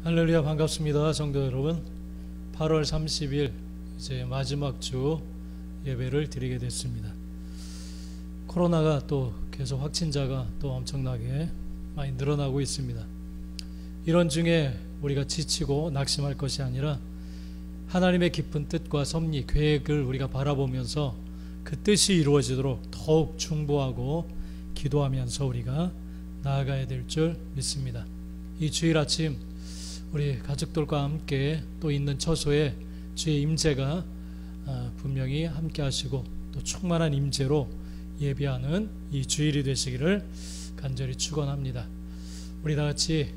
할렐루야, 반갑습니다. 성도 여러분, 8월 30일 이제 마지막 주 예배를 드리게 됐습니다. 코로나가 또 계속 확진자가 또 엄청나게 많이 늘어나고 있습니다. 이런 중에 우리가 지치고 낙심할 것이 아니라 하나님의 깊은 뜻과 섭리, 계획을 우리가 바라보면서 그 뜻이 이루어지도록 더욱 충고하고 기도하면서 우리가 나아가야 될 줄 믿습니다. 이 주일 아침 우리 가족들과 함께 또 있는 처소에 주의 임재가 분명히 함께 하시고 또 충만한 임재로 예배하는 이 주일이 되시기를 간절히 축원합니다. 우리 다 같이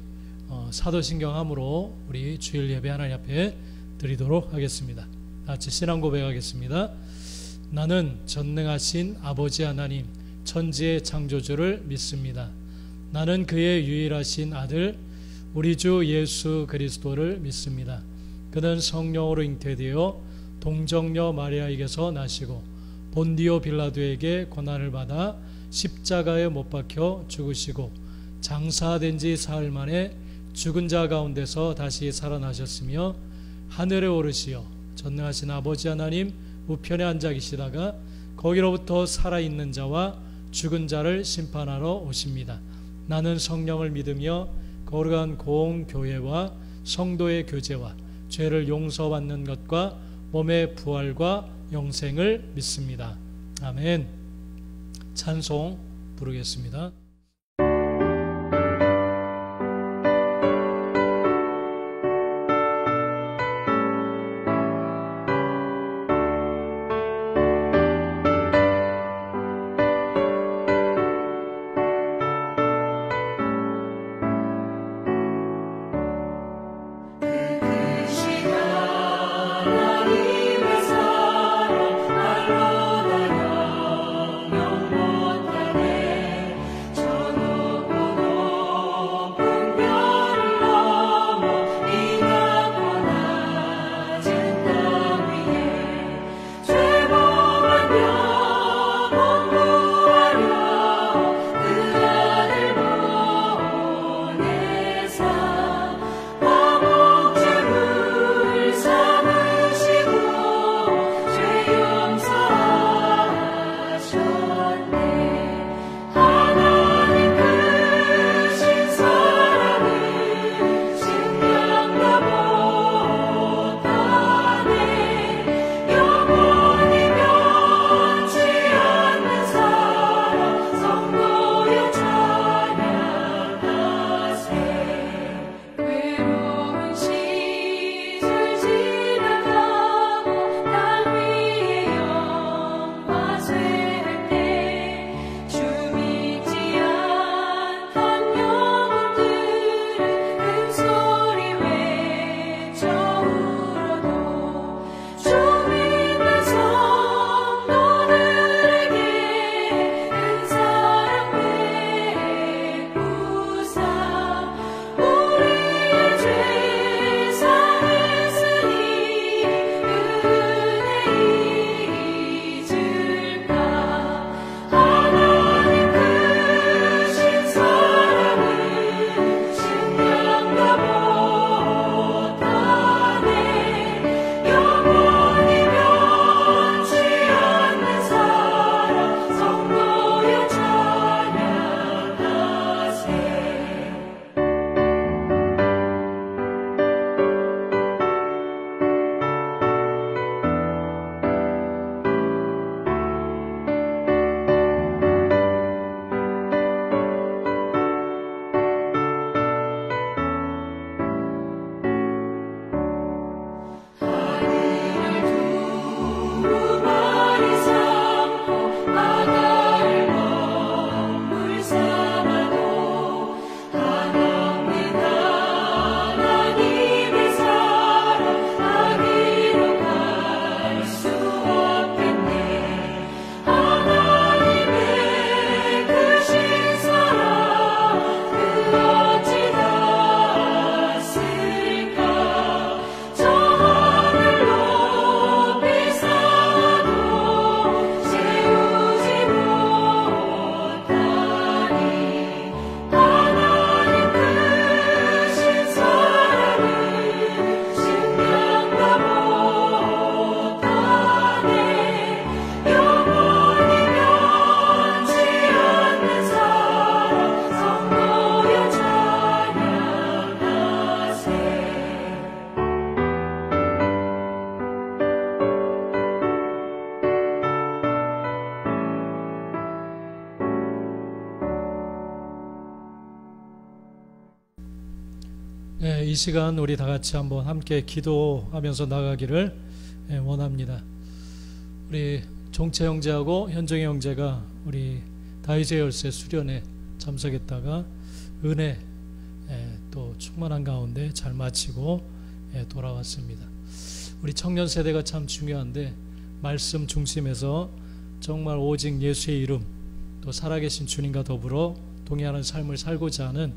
사도신경함으로 우리 주일 예배 하나님 앞에 드리도록 하겠습니다. 다 같이 신앙 고백하겠습니다. 나는 전능하신 아버지 하나님 천지의 창조주를 믿습니다. 나는 그의 유일하신 아들 우리 주 예수 그리스도를 믿습니다. 그는 성령으로 잉태되어 동정녀 마리아에게서 나시고 본디오 빌라도에게 고난을 받아 십자가에 못 박혀 죽으시고 장사된 지 사흘 만에 죽은 자 가운데서 다시 살아나셨으며 하늘에 오르시어 전능하신 아버지 하나님 우편에 앉아 계시다가 거기로부터 살아있는 자와 죽은 자를 심판하러 오십니다. 나는 성령을 믿으며 거룩한 공교회와 성도의 교제와 죄를 용서받는 것과 몸의 부활과 영생을 믿습니다. 아멘. 찬송 부르겠습니다. 저 네, 이 시간 우리 다 같이 한번 함께 기도하면서 나가기를 원합니다. 우리 종채 형제하고 현정이 형제가 우리 다윗의 열쇠 수련회 참석했다가 은혜 또 충만한 가운데 잘 마치고 돌아왔습니다. 우리 청년 세대가 참 중요한데 말씀 중심에서 정말 오직 예수의 이름 또 살아계신 주님과 더불어 동행하는 삶을 살고자 하는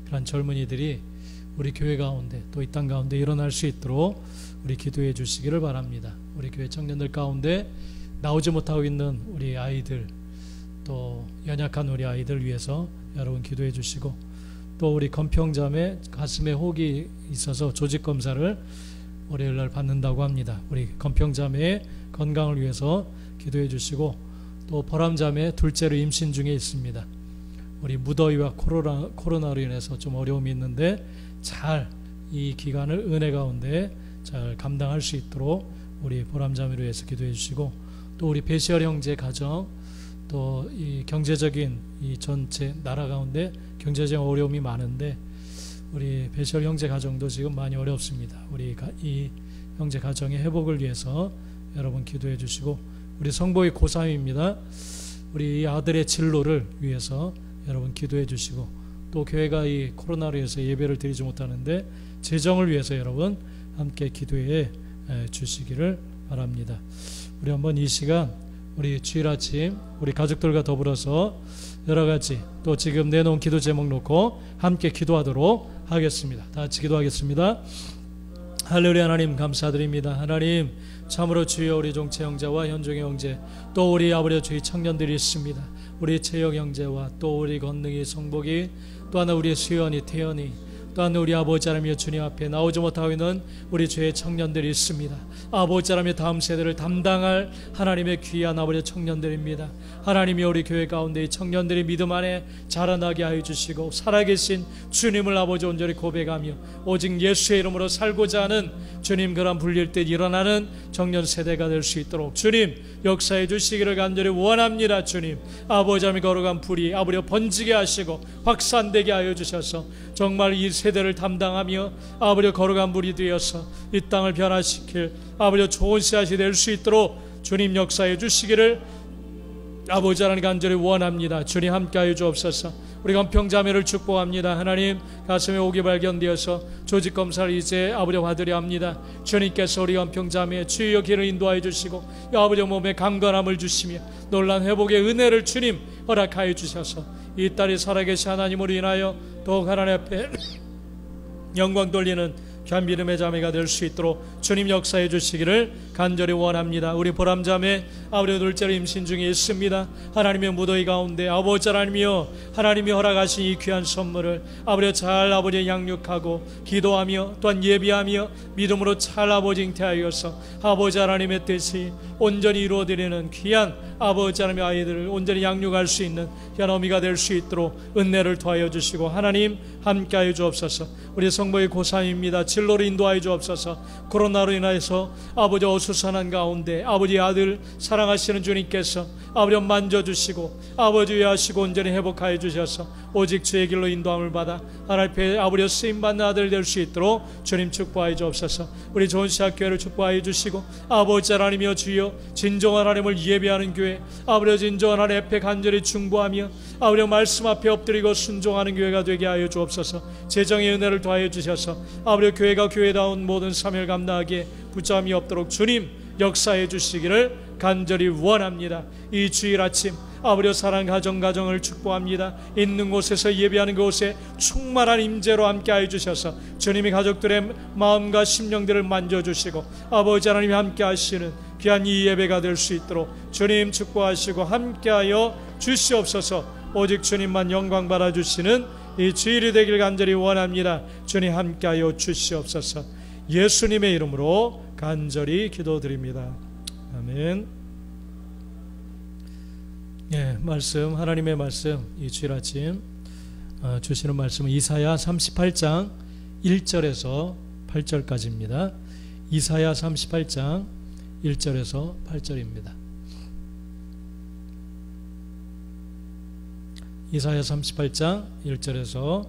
그런 젊은이들이 우리 교회 가운데 또 이 땅 가운데 일어날 수 있도록 우리 기도해 주시기를 바랍니다. 우리 교회 청년들 가운데 나오지 못하고 있는 우리 아이들 또 연약한 우리 아이들 위해서 여러분 기도해 주시고 또 우리 건평자매 가슴에 혹이 있어서 조직검사를 월요일날 받는다고 합니다. 우리 건평자매의 건강을 위해서 기도해 주시고 또 보람자매 둘째로 임신 중에 있습니다. 우리 무더위와 코로나로 인해서 좀 어려움이 있는데 잘 이 기간을 은혜 가운데 잘 감당할 수 있도록 우리 보람자매를 위해서 기도해 주시고 또 우리 배시열 형제 가정 또 이 경제적인 이 전체 나라 가운데 경제적 어려움이 많은데 우리 배시열 형제 가정도 지금 많이 어렵습니다. 우리 이 형제 가정의 회복을 위해서 여러분 기도해 주시고 우리 성보의 고3입니다. 우리 이 아들의 진로를 위해서 여러분 기도해 주시고 또 교회가 이 코로나로 해서 예배를 드리지 못하는데 재정을 위해서 여러분 함께 기도해 주시기를 바랍니다. 우리 한번 이 시간 우리 주일 아침 우리 가족들과 더불어서 여러 가지 또 지금 내놓은 기도 제목 놓고 함께 기도하도록 하겠습니다. 다 같이 기도하겠습니다. 할렐루야. 하나님 감사드립니다. 하나님 참으로 주여 우리 종채 형제와 현종의 형제 또 우리 아버지 주의 청년들이 있습니다. 우리 채영 형제와 또 우리 건능이 성복이 또 하나 우리 수연이 태연이 또 하나 우리 아버지 하나님의 주님 앞에 나오지 못하고 있는 우리 주의 청년들이 있습니다. 아버지 하나님의 다음 세대를 담당할 하나님의 귀한 아버지 청년들입니다. 하나님이 우리 교회 가운데 이 청년들이 믿음 안에 자라나게 하여 주시고 살아계신 주님을 아버지 온전히 고백하며 오직 예수의 이름으로 살고자 하는 주님 그런 불릴 때 일어나는 청년 세대가 될 수 있도록 주님 역사해 주시기를 간절히 원합니다. 주님 아버지 하나님 거룩한 불이 아버지 번지게 하시고 확산되게 하여 주셔서 정말 이 세대를 담당하며 아버지 거룩한 불이 되어서 이 땅을 변화시킬 아버지 좋은 씨앗이 될 수 있도록 주님 역사해 주시기를 아버지 하나님 간절히 원합니다. 주님 함께하여 주옵소서. 우리 건평자매를 축복합니다. 하나님 가슴에 옥이 발견되어서 조직검사를 이제 아버지 받으려 합니다. 주님께서 우리 건평자매의 주여 길을 인도하여 주시고 아버지 몸에 강건함을 주시며 놀란 회복의 은혜를 주님 허락하여 주셔서 이 딸이 살아계신 하나님으로 인하여 더욱 하나님 앞에 영광 돌리는 귀한 믿음의 자매가 될 수 있도록 주님 역사해 주시기를 간절히 원합니다. 우리 보람자매 아버지 둘째로 임신 중에 있습니다. 하나님의 무더위 가운데 아버지 하나님이여 하나님이 허락하신 이 귀한 선물을 아버지 잘 아버지 양육하고 기도하며 또한 예비하며 믿음으로 잘 아버지 잉태하여서 아버지 하나님의 뜻이 온전히 이루어드리는 귀한 아버지 하나님의 아이들을 온전히 양육할 수 있는 귀한 어미가 될 수 있도록 은혜를 더하여 주시고 하나님 함께하여 주옵소서. 우리 성모의 고3입니다. 진로를 인도하여 주옵소서. 코로나로 인해서 아버지 어수선한 가운데 아버지 아들 사랑하시는 주님께서 아버지 만져주시고 아버지 위하시고 온전히 회복하여 주셔서 오직 주의 길로 인도함을 받아 하나님 앞에 아버지 쓰임받는 아들 될 수 있도록 주님 축복하여 주옵소서. 우리 좋은 시학교회를 축복하여 주시고 아버지 하나님이여 주여 진정한 하나님을 예배하는 교회 아버지 진정한 하나님 앞에 간절히 중보하며 아버지 말씀 앞에 엎드리고 순종하는 교회가 되게 하여 주옵소서. 재정의 은혜를 더하여 주셔서 아버지 교회가 교회다운 모든 사명을 감당하기에 부담이 없도록 주님 역사해 주시기를 간절히 원합니다. 이 주일 아침 아버지 사랑 가정을 축복합니다. 있는 곳에서 예배하는 곳에 충만한 임재로 함께하여 주셔서 주님이 가족들의 마음과 심령들을 만져주시고 아버지 하나님이 함께하시는 귀한 이 예배가 될 수 있도록 주님 축복하시고 함께하여 주시옵소서. 오직 주님만 영광 받아주시는 이 주일이 되길 간절히 원합니다. 주님 함께하여 주시옵소서. 예수님의 이름으로 간절히 기도드립니다. 아멘. 예, 말씀 하나님의 말씀 이 주일 아침 주시는 말씀은 이사야 38장 1절에서 8절까지입니다. 이사야 38장 1절에서 8절입니다. 이사야 38장 1절에서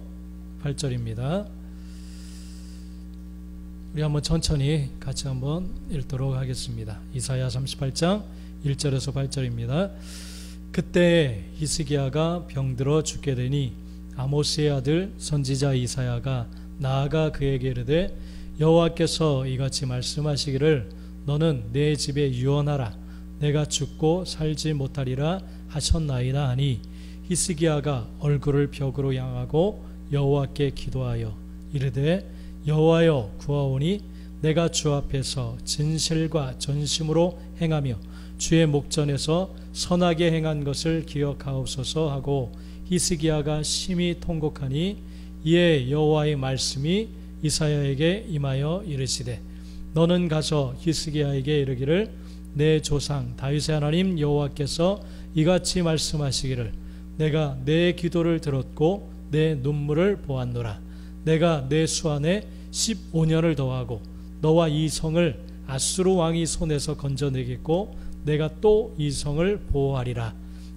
8절입니다. 우리 한번 천천히 같이 한번 읽도록 하겠습니다. 이사야 38장 1절에서 8절입니다. 그때 히스기야가 병들어 죽게 되니 아모스의 아들 선지자 이사야가 나아가 그에게 이르되 여호와께서 이같이 말씀하시기를 너는 내 집에 유언하라 내가 죽고 살지 못하리라 하셨나이다 하니 히스기야가 얼굴을 벽으로 향하고 여호와께 기도하여 이르되 여호와여 구하오니 내가 주 앞에서 진실과 전심으로 행하며 주의 목전에서 선하게 행한 것을 기억하옵소서 하고 히스기야가 심히 통곡하니 이에 여호와의 말씀이 이사야에게 임하여 이르시되 너는 가서 히스기야에게 이르기를 내 조상 다윗의 하나님 여호와께서 이같이 말씀하시기를 내가 내 기도를 들었고 내 눈물을 보았노라 내가 내 수 안에 15년을 더하고 너와 이 성을 아수르 왕이 손에서 건져내겠고 내가 또 이 성을 보호하리라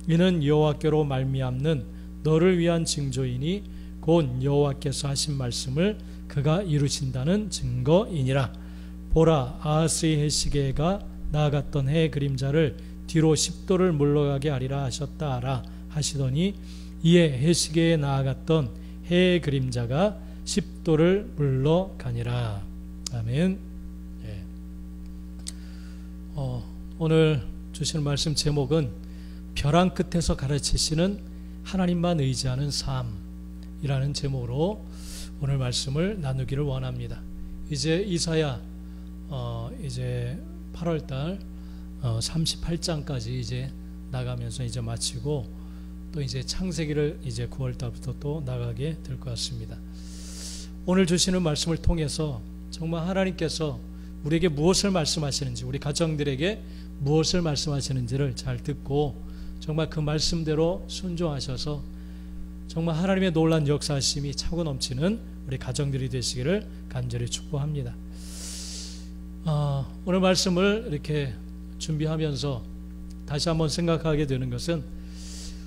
이는 여호와께로 말미암는 너를 위한 징조이니 곧 여호와께서 하신 말씀을 그가 이루신다는 증거이니라 보라 아하스의 해시계가 나아갔던 해의 그림자를 뒤로 10도를 물러가게 하리라 하셨다 하라 하시더니 이에 해시계에 나아갔던 해의 그림자가 10도를 물러가니라. 아멘. 예. 오늘 주시는 말씀 제목은 벼랑 끝에서 가르치시는 하나님만 의지하는 삶이라는 제목으로 오늘 말씀을 나누기를 원합니다. 이제 이사야 이제 8월달 38장까지 이제 나가면서 이제 마치고 또 이제 창세기를 이제 9월달부터 또 나가게 될 것 같습니다. 오늘 주시는 말씀을 통해서 정말 하나님께서 우리에게 무엇을 말씀하시는지 우리 가정들에게 무엇을 말씀하시는지를 잘 듣고 정말 그 말씀대로 순종하셔서 정말 하나님의 놀라운 역사하심이 차고 넘치는 우리 가정들이 되시기를 간절히 축복합니다. 오늘 말씀을 이렇게 준비하면서 다시 한번 생각하게 되는 것은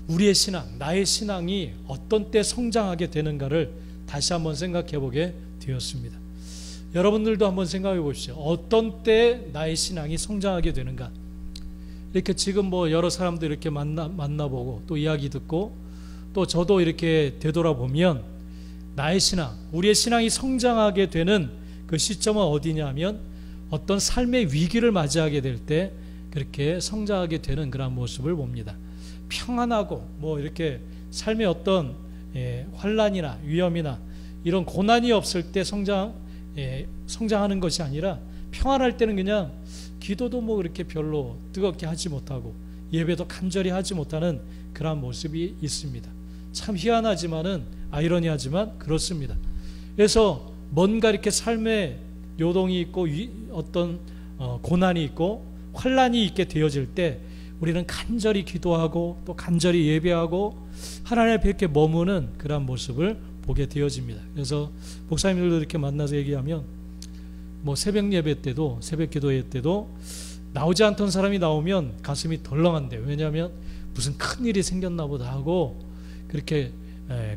우리의 신앙, 나의 신앙이 어떤 때 성장하게 되는가를 다시 한번 생각해 보게 되었습니다. 여러분들도 한번 생각해 보십시오. 어떤 때 나의 신앙이 성장하게 되는가. 이렇게 지금 뭐 여러 사람들 이렇게 만나보고 또 이야기 듣고 또 저도 이렇게 되돌아보면 나의 신앙, 우리의 신앙이 성장하게 되는 그 시점은 어디냐면 어떤 삶의 위기를 맞이하게 될 때 그렇게 성장하게 되는 그런 모습을 봅니다. 평안하고 뭐 이렇게 삶의 어떤 환난이나 위험이나 이런 고난이 없을 때 성장하는 것이 아니라 평안할 때는 그냥 기도도 뭐 그렇게 별로 뜨겁게 하지 못하고 예배도 간절히 하지 못하는 그런 모습이 있습니다. 참 희한하지만은 아이러니하지만 그렇습니다. 그래서 뭔가 이렇게 삶에 요동이 있고 어떤 고난이 있고 환난이 있게 되어질 때 우리는 간절히 기도하고 또 간절히 예배하고 하나님 앞에 이렇게 머무는 그런 모습을 보게 되어집니다. 그래서 목사님들도 이렇게 만나서 얘기하면 뭐 새벽 예배 때도 새벽 기도회 때도 나오지 않던 사람이 나오면 가슴이 덜렁한대요. 왜냐하면 무슨 큰일이 생겼나 보다 하고 그렇게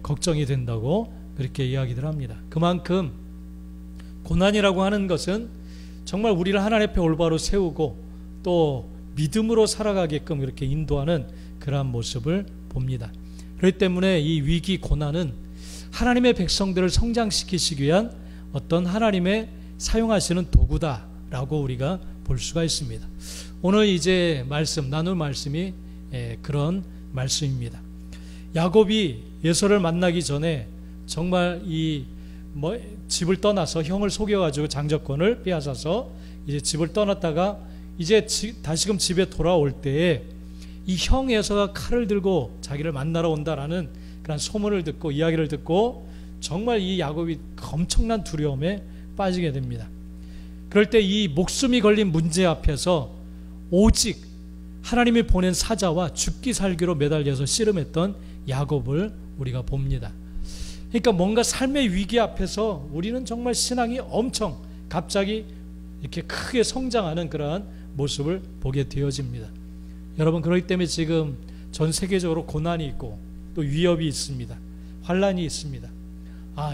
걱정이 된다고 그렇게 이야기들 합니다. 그만큼 고난이라고 하는 것은 정말 우리를 하나님 앞에 올바로 세우고 또 믿음으로 살아가게끔 이렇게 인도하는 그러한 모습을 봅니다. 그렇기 때문에 이 위기 고난은 하나님의 백성들을 성장시키시기 위한 어떤 하나님의 사용하시는 도구다라고 우리가 볼 수가 있습니다. 오늘 이제 나눌 말씀이 그런 말씀입니다. 야곱이 에서를 만나기 전에 정말 집을 떠나서 형을 속여가지고 장자권을 빼앗아서 이제 집을 떠났다가 이제 다시금 집에 돌아올 때에 이 형 에서가 칼을 들고 자기를 만나러 온다라는 그런 소문을 듣고 이야기를 듣고 정말 이 야곱이 엄청난 두려움에 빠지게 됩니다. 그럴 때 이 목숨이 걸린 문제 앞에서 오직 하나님이 보낸 사자와 죽기 살기로 매달려서 씨름했던 야곱을 우리가 봅니다. 그러니까 뭔가 삶의 위기 앞에서 우리는 정말 신앙이 엄청 갑자기 이렇게 크게 성장하는 그러한 모습을 보게 되어집니다. 여러분, 그렇기 때문에 지금 전 세계적으로 고난이 있고 또 위협이 있습니다. 환난이 있습니다.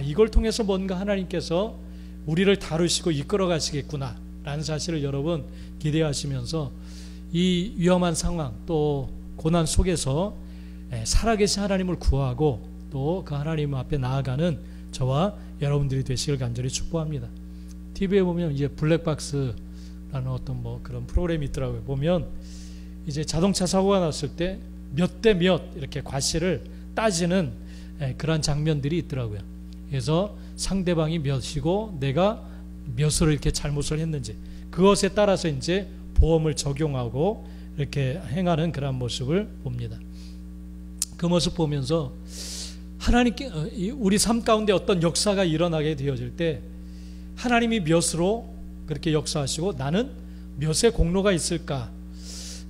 이걸 통해서 뭔가 하나님께서 우리를 다루시고 이끌어 가시겠구나 라는 사실을 여러분 기대하시면서 이 위험한 상황 또 고난 속에서 살아계신 하나님을 구하고 또 그 하나님 앞에 나아가는 저와 여러분들이 되시길 간절히 축복합니다. TV에 보면 이제 블랙박스라는 어떤 뭐 그런 프로그램이 있더라고요. 보면 이제 자동차 사고가 났을 때 몇 대 몇 이렇게 과실을 따지는 그런 장면들이 있더라고요. 그래서 상대방이 몇이고 내가 몇으로 이렇게 잘못을 했는지 그것에 따라서 이제 보험을 적용하고 이렇게 행하는 그런 모습을 봅니다. 그 모습 보면서 하나님께 우리 삶 가운데 어떤 역사가 일어나게 되어질 때 하나님이 몇으로 그렇게 역사하시고 나는 몇의 공로가 있을까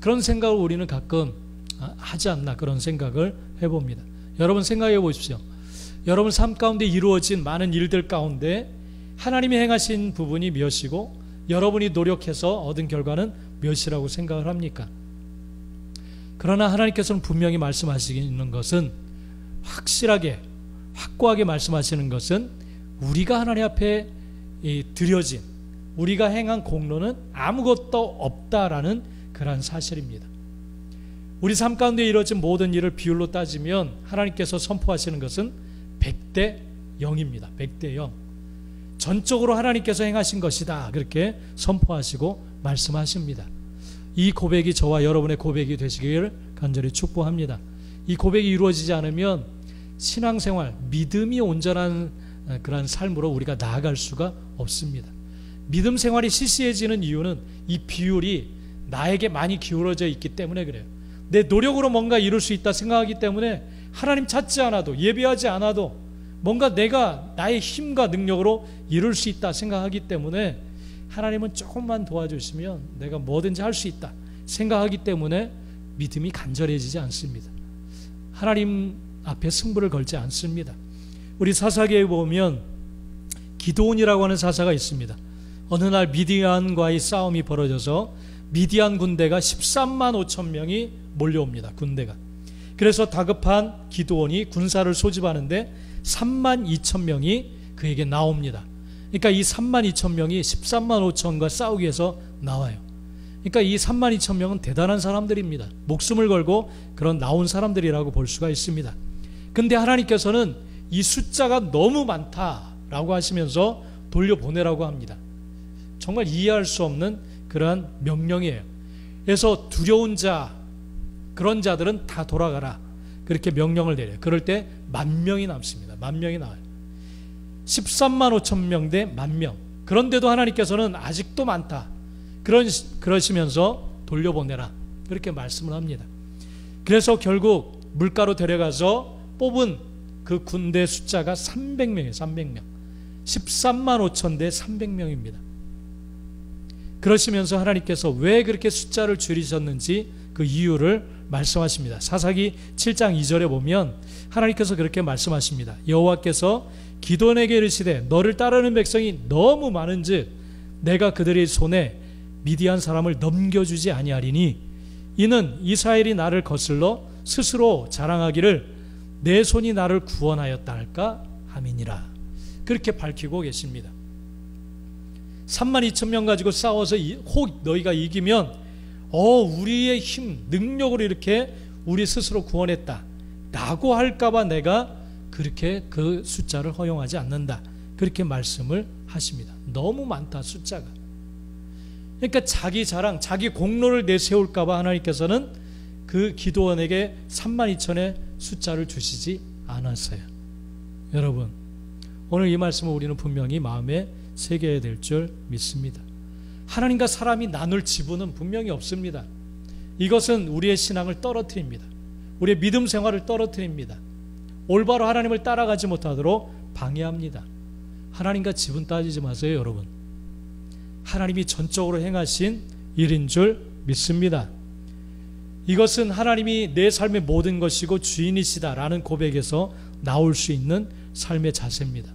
그런 생각을 우리는 가끔 하지 않나 그런 생각을 해봅니다. 여러분 생각해 보십시오. 여러분 삶 가운데 이루어진 많은 일들 가운데 하나님이 행하신 부분이 몇이고 여러분이 노력해서 얻은 결과는 몇이라고 생각을 합니까? 그러나 하나님께서는 분명히 말씀하시는 것은 확실하게 확고하게 말씀하시는 것은 우리가 하나님 앞에 드려진 우리가 행한 공로는 아무것도 없다라는 그런 사실입니다. 우리 삶 가운데 이루어진 모든 일을 비율로 따지면 하나님께서 선포하시는 것은 100대 0입니다. 100대 0. 전적으로 하나님께서 행하신 것이다. 그렇게 선포하시고 말씀하십니다. 이 고백이 저와 여러분의 고백이 되시기를 간절히 축복합니다. 이 고백이 이루어지지 않으면 신앙생활, 믿음이 온전한 그런 삶으로 우리가 나아갈 수가 없습니다. 믿음 생활이 시시해지는 이유는 이 비율이 나에게 많이 기울어져 있기 때문에 그래요. 내 노력으로 뭔가 이룰 수 있다 생각하기 때문에 하나님 찾지 않아도 예배하지 않아도 뭔가 내가 나의 힘과 능력으로 이룰 수 있다 생각하기 때문에 하나님은 조금만 도와주시면 내가 뭐든지 할 수 있다 생각하기 때문에 믿음이 간절해지지 않습니다. 하나님 앞에 승부를 걸지 않습니다. 우리 사사기에 보면 기드온이라고 하는 사사가 있습니다. 어느 날 미디안과의 싸움이 벌어져서 미디안 군대가 13만 5천 명이 몰려옵니다. 군대가. 그래서 다급한 기드온이 군사를 소집하는데 3만 2천 명이 그에게 나옵니다. 그러니까 이 3만 2천 명이 13만 5천과 싸우기 위해서 나와요. 그러니까 이 3만 2천 명은 대단한 사람들입니다. 목숨을 걸고 그런 나온 사람들이라고 볼 수가 있습니다. 근데 하나님께서는 이 숫자가 너무 많다라고 하시면서 돌려보내라고 합니다. 정말 이해할 수 없는 그러한 명령이에요. 그래서 두려운 자, 그런 자들은 다 돌아가라. 그렇게 명령을 내려요. 그럴 때 10,000명이 남습니다. 10,000명이 나와요. 13만 5천 명 대 10,000명. 그런데도 하나님께서는 아직도 많다. 그러시면서 돌려보내라. 그렇게 말씀을 합니다. 그래서 결국 물가로 데려가서 뽑은 그 군대 숫자가 300명이에요. 300명. 13만 5천 대 300명입니다. 그러시면서 하나님께서 왜 그렇게 숫자를 줄이셨는지 그 이유를 말씀하십니다. 사사기 7장 2절에 보면 하나님께서 그렇게 말씀하십니다. 여호와께서 기드온에게 이르시되 너를 따르는 백성이 너무 많은즉 내가 그들의 손에 미디안 사람을 넘겨주지 아니하리니 이는 이스라엘이 나를 거슬러 스스로 자랑하기를 내 손이 나를 구원하였다 할까 함이니라. 그렇게 밝히고 계십니다. 3만 2천 명 가지고 싸워서 혹 너희가 이기면 우리의 힘, 능력으로 이렇게 우리 스스로 구원했다 라고 할까봐 내가 그렇게 그 숫자를 허용하지 않는다. 그렇게 말씀을 하십니다. 너무 많다 숫자가. 그러니까 자기 자랑, 자기 공로를 내세울까봐 하나님께서는 그 기드온에게 3만 2천의 숫자를 주시지 않았어요. 여러분, 오늘 이 말씀을 우리는 분명히 마음에 새겨야 될 줄 믿습니다. 하나님과 사람이 나눌 지분은 분명히 없습니다. 이것은 우리의 신앙을 떨어뜨립니다. 우리의 믿음 생활을 떨어뜨립니다. 올바로 하나님을 따라가지 못하도록 방해합니다. 하나님과 지분 따지지 마세요, 여러분. 하나님이 전적으로 행하신 일인 줄 믿습니다. 이것은 하나님이 내 삶의 모든 것이고 주인이시다라는 고백에서 나올 수 있는 삶의 자세입니다.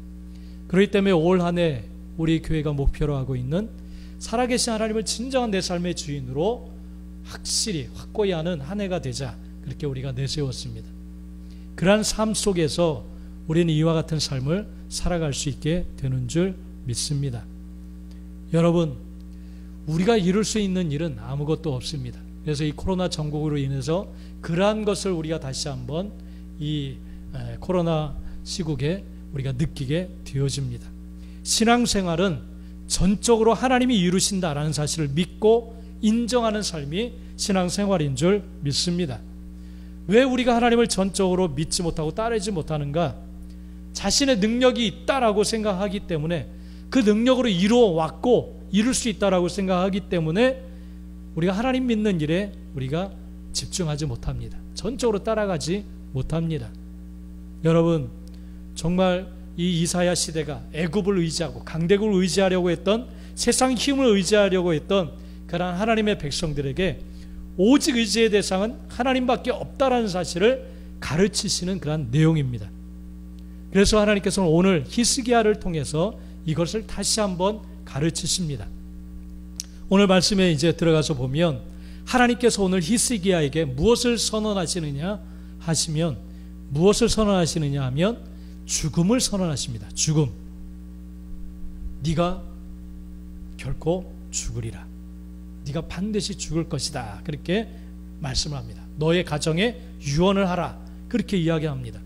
그렇기 때문에 올 한 해 우리 교회가 목표로 하고 있는 살아계신 하나님을 진정한 내 삶의 주인으로 확실히 확고히 하는 한 해가 되자 그렇게 우리가 내세웠습니다. 그러한 삶 속에서 우리는 이와 같은 삶을 살아갈 수 있게 되는 줄 믿습니다. 여러분, 우리가 이룰 수 있는 일은 아무것도 없습니다. 그래서 이 코로나 전국으로 인해서 그러한 것을 우리가 다시 한번 이 코로나 시국에 우리가 느끼게 되어집니다. 신앙생활은 전적으로 하나님이 이루신다라는 사실을 믿고 인정하는 삶이 신앙생활인 줄 믿습니다. 왜 우리가 하나님을 전적으로 믿지 못하고 따르지 못하는가? 자신의 능력이 있다라고 생각하기 때문에, 그 능력으로 이루어 왔고 이룰 수 있다라고 생각하기 때문에 우리가 하나님 믿는 일에 우리가 집중하지 못합니다. 전적으로 따라가지 못합니다. 여러분, 정말 이 이사야 시대가 애굽을 의지하고 강대국을 의지하려고 했던, 세상 힘을 의지하려고 했던 그러한 하나님의 백성들에게 오직 의지의 대상은 하나님밖에 없다라는 사실을 가르치시는 그러한 내용입니다. 그래서 하나님께서는 오늘 히스기야를 통해서 이것을 다시 한번 가르치십니다. 오늘 말씀에 이제 들어가서 보면 하나님께서 오늘 히스기야에게 무엇을 선언하시느냐 하시면, 무엇을 선언하시느냐 하면 죽음을 선언하십니다. 죽음. 네가 결코 죽으리라. 네가 반드시 죽을 것이다. 그렇게 말씀을 합니다. 너의 가정에 유언을 하라. 그렇게 이야기합니다.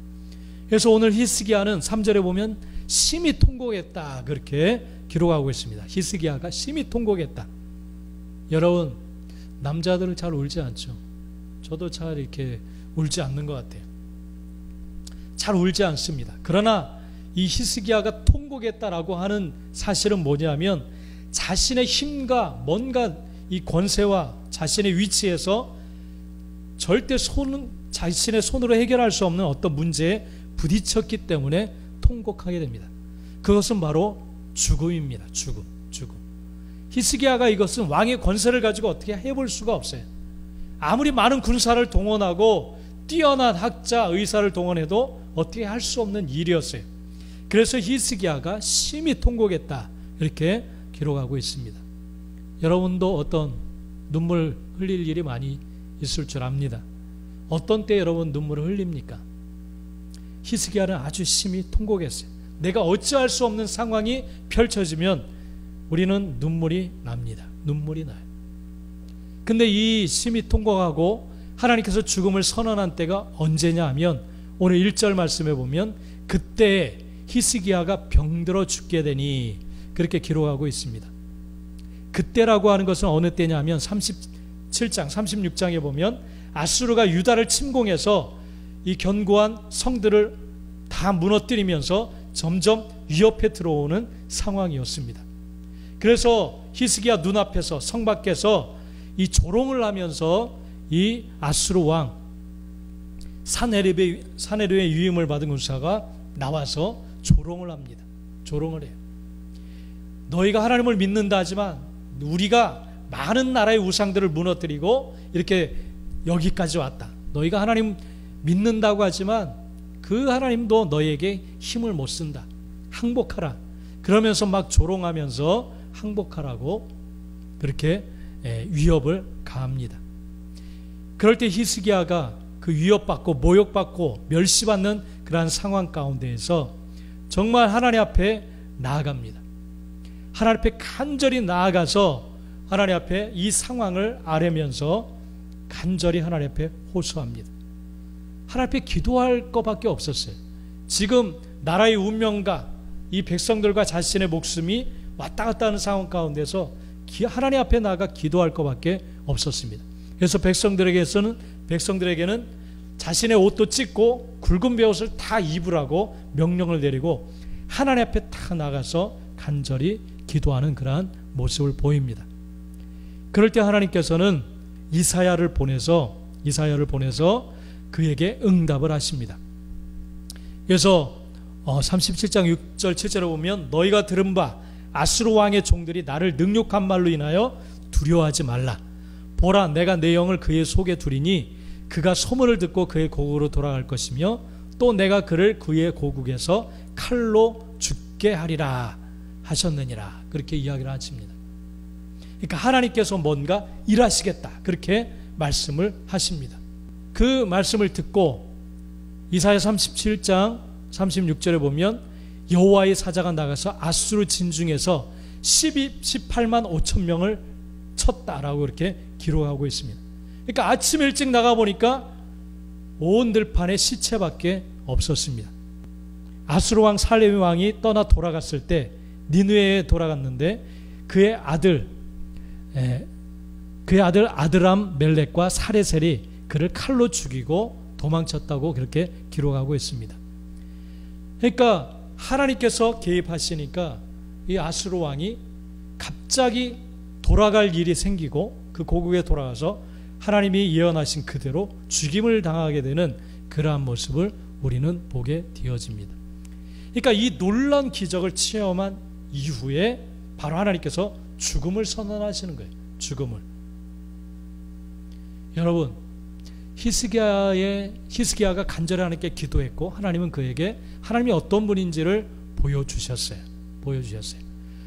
그래서 오늘 히스기야는 3절에 보면 심히 통곡했다. 그렇게 기록하고 있습니다. 히스기야가 심히 통곡했다. 여러분, 남자들은 잘 울지 않죠. 저도 잘 이렇게 울지 않는 것 같아요. 잘 울지 않습니다. 그러나 이 히스기야가 통곡했다라고 하는 사실은 뭐냐면, 자신의 힘과 뭔가 이 권세와 자신의 위치에서 절대 자신의 손으로 해결할 수 없는 어떤 문제에 부딪혔기 때문에 통곡하게 됩니다. 그것은 바로 죽음입니다. 죽음. 히스기야가 이것은 왕의 권세를 가지고 어떻게 해볼 수가 없어요. 아무리 많은 군사를 동원하고 뛰어난 학자, 의사를 동원해도 어떻게 할 수 없는 일이었어요. 그래서 히스기야가 심히 통곡했다. 이렇게 기록하고 있습니다. 여러분도 어떤 눈물 흘릴 일이 많이 있을 줄 압니다. 어떤 때 여러분 눈물을 흘립니까? 히스기야는 아주 심히 통곡했어요. 내가 어찌할 수 없는 상황이 펼쳐지면 우리는 눈물이 납니다. 눈물이 나요. 근데 이 심히 통곡하고 하나님께서 죽음을 선언한 때가 언제냐 하면, 오늘 1절 말씀에 보면 그때 히스기야가 병들어 죽게 되니, 그렇게 기록하고 있습니다. 그때라고 하는 것은 어느 때냐 하면 37장, 36장에 보면 아수르가 유다를 침공해서 이 견고한 성들을 다 무너뜨리면서 점점 위협해 들어오는 상황이었습니다. 그래서 히스기야 눈앞에서, 성 밖에서 이 조롱을 하면서 이 아수르 왕 사네립의 위임을 받은 군사가 나와서 조롱을 합니다. 조롱을 해요. 너희가 하나님을 믿는다 하지만 우리가 많은 나라의 우상들을 무너뜨리고 이렇게 여기까지 왔다. 너희가 하나님 믿는다고 하지만 그 하나님도 너희에게 힘을 못 쓴다. 항복하라. 그러면서 막 조롱하면서 항복하라고 그렇게 위협을 가합니다. 그럴 때 히스기야가 그 위협받고 모욕받고 멸시받는 그러한 상황 가운데에서 정말 하나님 앞에 나아갑니다. 하나님 앞에 간절히 나아가서 하나님 앞에 이 상황을 아뢰면서 간절히 하나님 앞에 호소합니다. 하나님 앞에 기도할 것밖에 없었어요. 지금 나라의 운명과 이 백성들과 자신의 목숨이 왔다 갔다 하는 상황 가운데서 하나님 앞에 나아가 기도할 것밖에 없었습니다. 그래서 백성들에게는 자신의 옷도 찢고 굵은 베옷을 다 입으라고 명령을 내리고 하나님 앞에 다 나가서 간절히 기도하는 그러한 모습을 보입니다. 그럴 때 하나님께서는 이사야를 보내서 그에게 응답을 하십니다. 그래서 37장 6절 7절에 보면 너희가 들은 바 아수르 왕의 종들이 나를 능욕한 말로 인하여 두려워하지 말라. 보라, 내가 내 영을 그의 속에 두리니 그가 소문을 듣고 그의 고국으로 돌아갈 것이며 또 내가 그를 그의 고국에서 칼로 죽게 하리라 하셨느니라. 그렇게 이야기를 하십니다. 그러니까 하나님께서 뭔가 일하시겠다. 그렇게 말씀을 하십니다. 그 말씀을 듣고 이사야 37장 36절에 보면 여호와의 사자가 나가서 아수르 진중에서 18만 5천 명을 쳤다라고 이렇게 기록하고 있습니다. 그러니까 아침 일찍 나가보니까 온 들판에 시체밖에 없었습니다. 아수르 왕 살레미 왕이 떠나 돌아갔을 때 니느웨에 돌아갔는데 그의 아들 아드람 멜렉과 사레셀이 그를 칼로 죽이고 도망쳤다고 그렇게 기록하고 있습니다. 그러니까 하나님께서 개입하시니까 이 아수르 왕이 갑자기 돌아갈 일이 생기고 그 고국에 돌아가서 하나님이 예언하신 그대로 죽임을 당하게 되는 그러한 모습을 우리는 보게 되어집니다. 그러니까 이 놀라운 기적을 체험한 이후에 바로 하나님께서 죽음을 선언하시는 거예요. 죽음을. 여러분, 히스기야가 간절히 하나님께 기도했고 하나님은 그에게 하나님이 어떤 분인지를 보여주셨어요.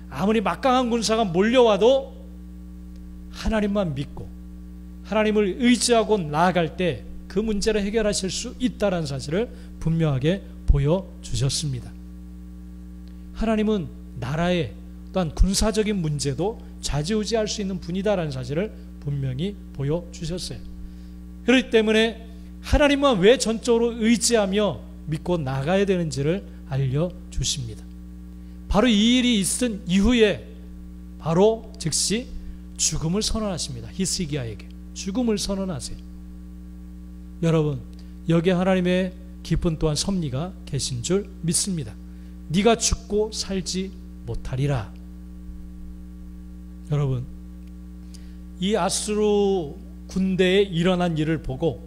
아무리 막강한 군사가 몰려와도 하나님만 믿고 하나님을 의지하고 나아갈 때 그 문제를 해결하실 수 있다는 사실을 분명하게 보여주셨습니다. 하나님은 나라의 또한 군사적인 문제도 좌지우지할 수 있는 분이다라는 사실을 분명히 보여주셨어요. 그렇기 때문에 하나님만 왜 전적으로 의지하며 믿고 나가야 되는지를 알려주십니다. 바로 이 일이 있은 이후에 바로 즉시 죽음을 선언하십니다. 히스기야에게 죽음을 선언하세요. 여러분, 여기에 하나님의 깊은 또한 섭리가 계신 줄 믿습니다. 네가 죽고 살지 못하리라. 여러분, 이 아수르 군대에 일어난 일을 보고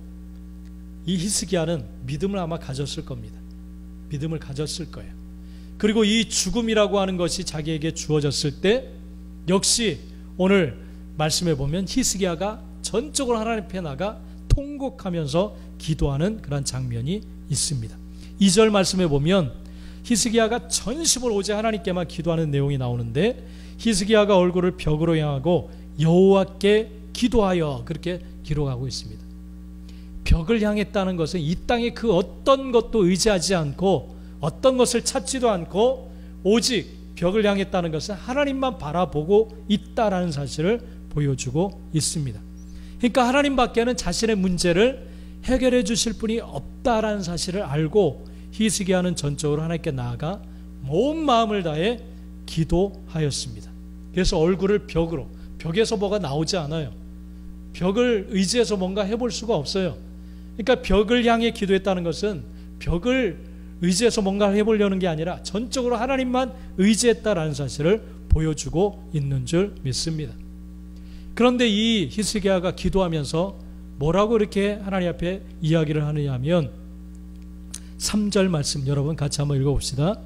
이 히스기야는 믿음을 아마 가졌을 겁니다. 믿음을 가졌을 거예요. 그리고 이 죽음이라고 하는 것이 자기에게 주어졌을 때 역시 오늘 말씀해 보면 히스기야가 전적으로 하나님 앞에 나가 통곡하면서 기도하는 그런 장면이 있습니다. 2절 말씀해 보면 히스기야가 전심으로 오직 하나님께만 기도하는 내용이 나오는데 히스기야가 얼굴을 벽으로 향하고 여호와께 기도하여 그렇게 기록하고 있습니다. 벽을 향했다는 것은 이 땅의 그 어떤 것도 의지하지 않고 어떤 것을 찾지도 않고 오직 벽을 향했다는 것은 하나님만 바라보고 있다라는 사실을 보여주고 있습니다. 그러니까 하나님밖에는 자신의 문제를 해결해 주실 분이 없다라는 사실을 알고 히스기야는 전적으로 하나님께 나아가 온 마음을 다해 기도하였습니다. 그래서 얼굴을 벽에서 뭐가 나오지 않아요. 벽을 의지해서 뭔가 해볼 수가 없어요. 그러니까 벽을 향해 기도했다는 것은 벽을 의지해서 뭔가 해보려는 게 아니라 전적으로 하나님만 의지했다라는 사실을 보여주고 있는 줄 믿습니다. 그런데 이 히스기야가 기도하면서 뭐라고 이렇게 하나님 앞에 이야기를 하느냐 하면 3절 말씀 여러분 같이 한번 읽어봅시다.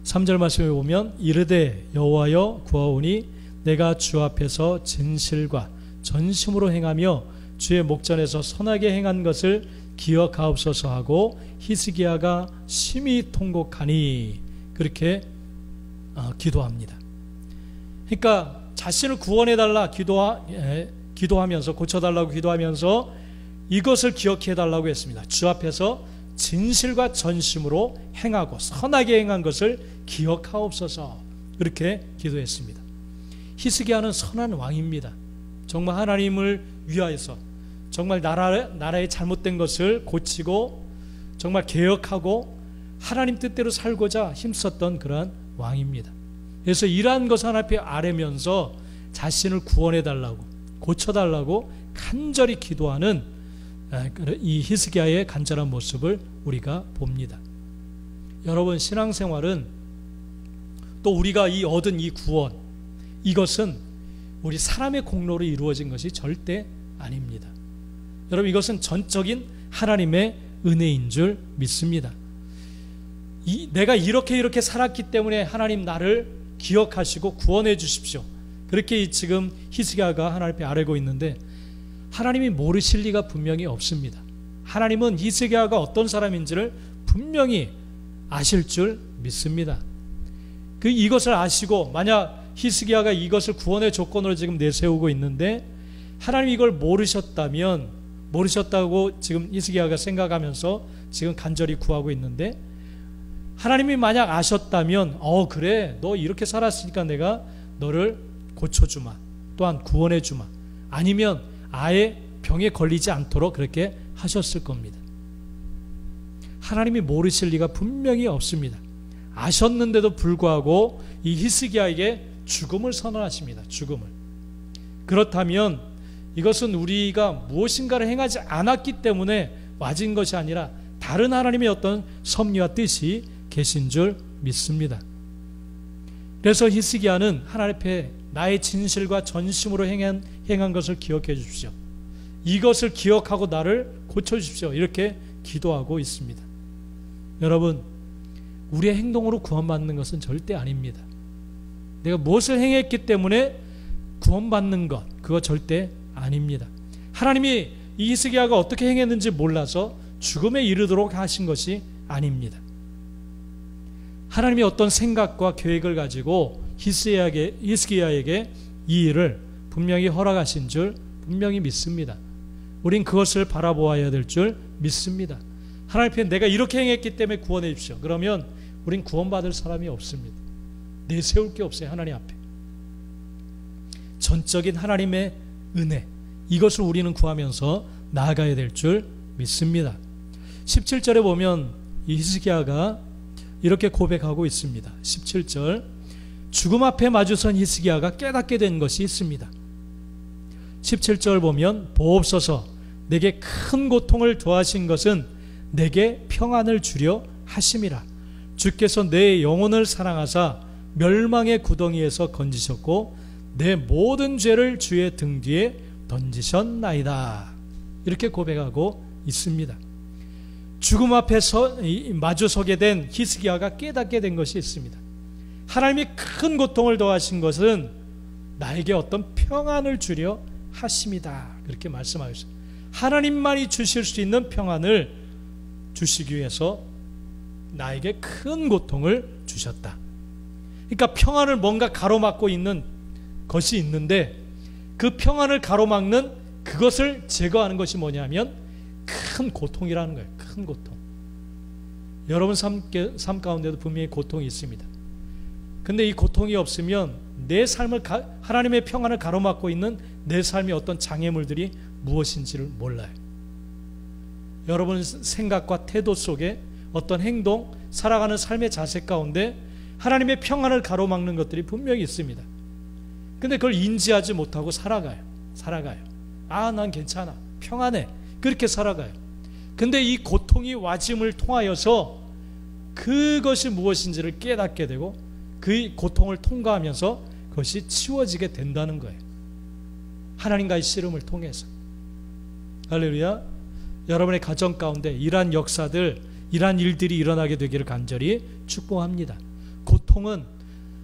3절 말씀에 보면 이르되 여호와여 구하오니 내가 주 앞에서 진실과 전심으로 행하며 주의 목전에서 선하게 행한 것을 기억하옵소서 하고 히스기야가 심히 통곡하니 그렇게 기도합니다. 그러니까 자신을 구원해달라 기도하면서 고쳐달라고 기도하면서 이것을 기억해달라고 했습니다. 주 앞에서 진실과 전심으로 행하고 선하게 행한 것을 기억하옵소서 그렇게 기도했습니다. 히스기야는 선한 왕입니다. 정말 하나님을 위하여서 정말 나라의 잘못된 것을 고치고 정말 개혁하고 하나님 뜻대로 살고자 힘썼던 그러한 왕입니다. 그래서 이러한 것을 하나님 앞에 아뢰면서 자신을 구원해달라고 고쳐달라고 간절히 기도하는 이 히스기야의 간절한 모습을 우리가 봅니다. 여러분, 신앙생활은 또 우리가 얻은 이 구원, 이것은 우리 사람의 공로로 이루어진 것이 절대 아닙니다. 여러분, 이것은 전적인 하나님의 은혜인 줄 믿습니다. 내가 이렇게 살았기 때문에 하나님 나를 기억하시고 구원해 주십시오. 그렇게 지금 히스기야가 하나님 앞에 아뢰고 있는데 하나님이 모르실 리가 분명히 없습니다. 하나님은 히스기야가 어떤 사람인지를 분명히 아실 줄 믿습니다. 이것을 아시고 만약 히스기야가 이것을 구원의 조건으로 지금 내세우고 있는데 하나님이 이걸 모르셨다고 지금 히스기야가 생각하면서 지금 간절히 구하고 있는데 하나님이 만약 아셨다면 그래 너 이렇게 살았으니까 내가 너를 고쳐주마, 또한 구원해주마, 아니면 아예 병에 걸리지 않도록 그렇게 하셨을 겁니다. 하나님이 모르실 리가 분명히 없습니다. 아셨는데도 불구하고 이 히스기야에게 죽음을 선언하십니다. 죽음을. 그렇다면 이것은 우리가 무엇인가를 행하지 않았기 때문에 맞은 것이 아니라 다른 하나님의 어떤 섭리와 뜻이 계신 줄 믿습니다. 그래서 히스기야는 하나님 앞에 나의 진실과 전심으로 행한 것을 기억해 주십시오. 이것을 기억하고 나를 고쳐주십시오. 이렇게 기도하고 있습니다. 여러분, 우리의 행동으로 구원받는 것은 절대 아닙니다. 내가 무엇을 행했기 때문에 구원받는 것, 그거 절대 아닙니다. 하나님이 이 히스기야가 어떻게 행했는지 몰라서 죽음에 이르도록 하신 것이 아닙니다. 하나님이 어떤 생각과 계획을 가지고 히스기야에게 이 일을 분명히 허락하신 줄 분명히 믿습니다. 우린 그것을 바라보아야 될 줄 믿습니다. 하나님 앞에 내가 이렇게 행했기 때문에 구원해 주십시오. 그러면 우린 구원받을 사람이 없습니다. 내세울 게 없어요. 하나님 앞에. 전적인 하나님의 은혜, 이것을 우리는 구하면서 나아가야 될 줄 믿습니다. 17절에 보면 이 히스기야가 이렇게 고백하고 있습니다. 17절, 죽음 앞에 마주선 히스기야가 깨닫게 된 것이 있습니다. 17절 보면 보옵소서, 내게 큰 고통을 더하신 것은 내게 평안을 주려 하심이라. 주께서 내 영혼을 사랑하사 멸망의 구덩이에서 건지셨고 내 모든 죄를 주의 등 뒤에 던지셨나이다. 이렇게 고백하고 있습니다. 죽음 앞에서 마주서게 된 히스기야가 깨닫게 된 것이 있습니다. 하나님이 큰 고통을 더하신 것은 나에게 어떤 평안을 주려 하심이다. 그렇게 말씀하셨어요. 하나님만이 주실 수 있는 평안을 주시기 위해서 나에게 큰 고통을 주셨다. 그러니까 평안을 뭔가 가로막고 있는 것이 있는데 그 평안을 가로막는 그것을 제거하는 것이 뭐냐면 큰 고통이라는 거예요. 큰 고통. 여러분 삶 가운데도 분명히 고통이 있습니다. 근데 이 고통이 없으면 내 삶을 하나님의 평안을 가로막고 있는 내 삶의 어떤 장애물들이 무엇인지를 몰라요. 여러분 생각과 태도 속에 어떤 행동, 살아가는 삶의 자세 가운데 하나님의 평안을 가로막는 것들이 분명히 있습니다. 근데 그걸 인지하지 못하고 살아가요. 난 괜찮아, 평안해, 그렇게 살아가요. 근데 이 고통이 와짐을 통하여서 그것이 무엇인지를 깨닫게 되고 그 고통을 통과하면서 그것이 치워지게 된다는 거예요. 하나님과의 씨름을 통해서. 할렐루야. 여러분의 가정 가운데 이러한 역사들, 이러한 일들이 일어나게 되기를 간절히 축복합니다. 고통은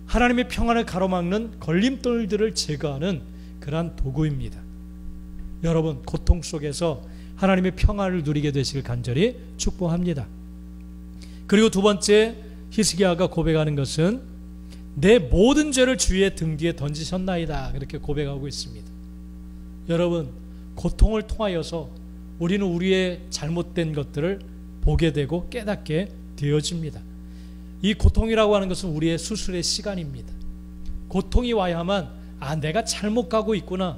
하나님의 평안을 가로막는 걸림돌들을 제거하는 그러한 도구입니다. 여러분 고통 속에서 하나님의 평안을 누리게 되시길 간절히 축복합니다. 그리고 두 번째 히스기야가 고백하는 것은 내 모든 죄를 주의 등 뒤에 던지셨나이다. 그렇게 고백하고 있습니다. 여러분 고통을 통하여서 우리는 우리의 잘못된 것들을 보게 되고 깨닫게 되어집니다. 이 고통이라고 하는 것은 우리의 수술의 시간입니다. 고통이 와야만 내가 잘못 가고 있구나,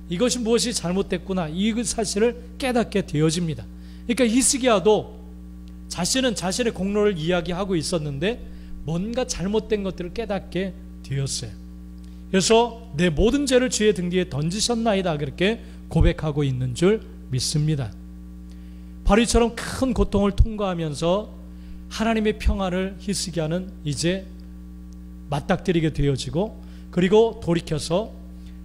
이것이 무엇이 잘못됐구나, 이 사실을 깨닫게 되어집니다. 그러니까 히스기야도 자신은 자신의 공로를 이야기하고 있었는데 뭔가 잘못된 것들을 깨닫게 되었어요. 그래서 내 모든 죄를 주의 등 뒤에 던지셨나이다. 그렇게 고백하고 있는 줄 믿습니다. 바로 이처럼 큰 고통을 통과하면서 하나님의 평안을 히스기야는 이제 맞닥뜨리게 되어지고, 그리고 돌이켜서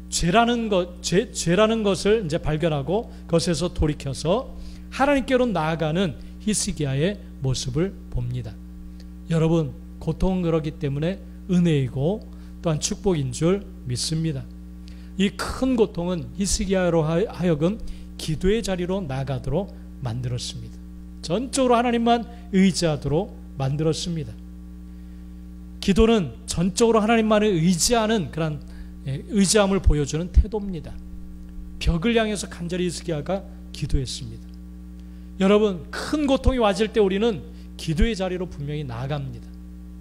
죄라는 것을 이제 발견하고 그것에서 돌이켜서 하나님께로 나아가는 히스기야의 모습을 봅니다. 여러분 고통은 그렇기 때문에 은혜이고 또한 축복인 줄 믿습니다. 이 큰 고통은 히스기야로 하여금 기도의 자리로 나가도록 만들었습니다. 전적으로 하나님만 의지하도록 만들었습니다. 기도는 전적으로 하나님만을 의지하는 그런 의지함을 보여주는 태도입니다. 벽을 향해서 간절히 히스기야가 기도했습니다. 여러분 큰 고통이 와질 때 우리는 기도의 자리로 분명히 나아갑니다.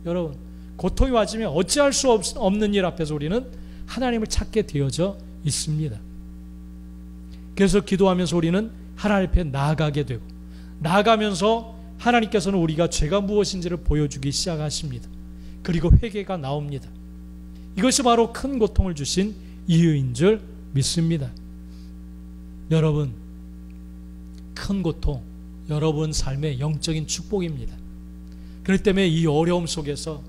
여러분, 고통이 와지면 어찌할 수 없는 일 앞에서 우리는 하나님을 찾게 되어져 있습니다. 그래서 기도하면서 우리는 하나님 앞에 나아가게 되고, 나아가면서 하나님께서는 우리가 죄가 무엇인지를 보여주기 시작하십니다. 그리고 회개가 나옵니다. 이것이 바로 큰 고통을 주신 이유인 줄 믿습니다. 여러분, 큰 고통, 여러분 삶의 영적인 축복입니다. 그렇기 때문에 이 어려움 속에서